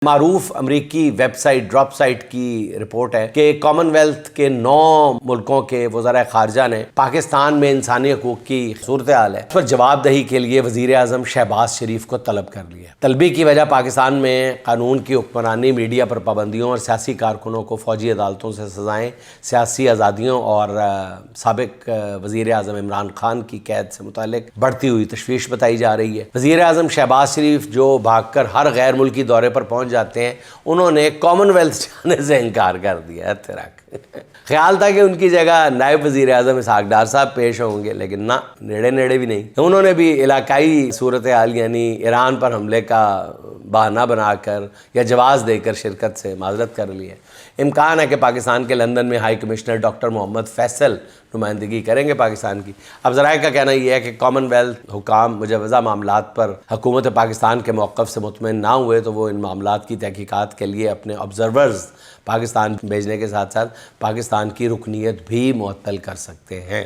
معروف امریکی web site drop site کی رپورٹ ہے کہ کامن ویلتھ کے 9 ملکوں کے وزراء خارجہ نے پاکستان میں انسانی حقوق کی صورتحال ہے اس پر جواب دہی کے لیے وزیر اعظم شہباز شریف کو طلب کر لیا۔ طلبی کی وجہ پاکستان میں قانون کی حکمرانی، میڈیا پر پابندیوں اور سیاسی کارکنوں کو فوجی عدالتوں سے سزائیں، سیاسی آزادیوں اور سابق وزیر اعظم عمران خان کی قید سے متعلق بڑھتی ہوئی تشویش بتائی جا رہی ہے۔ وزیر اعظم شہباز شریف جو بھاگ کر ہر غیر ملکی دورے پر پہنچ جاتے ہیں، انہوں نے کامن ویلتھ جانے سے انکار کر دیا ہے۔ خیال تھا کہ ان کی جگہ نائب وزیر اعظم اسحاق ڈار صاحب پیش ہوں گے، لیکن نہ، نیڑے بھی نہیں۔ انہوں نے بھی علاقائی صورتحال یعنی ایران پر حملے کا بہانہ بنا کر یا جواز دے کر شرکت سے معذرت کر لی ہے۔ امکان ہے کہ پاکستان کے لندن میں ہائی کمشنر ڈاکٹر محمد فیصل نمائندگی کریں گے پاکستان کی۔ اب ذرائع کا کہنا یہ ہے کہ کامن ویلتھ حکام مجوزہ معاملات پر حکومت پاکستان کے موقف سے مطمئن نہ ہوئے تو وہ ان معاملات کی تحقیقات کے لیے اپنے آبزرورز پاکستان بھیجنے کے ساتھ ساتھ پاکستان کی رکنیت بھی معطل کر سکتے ہیں۔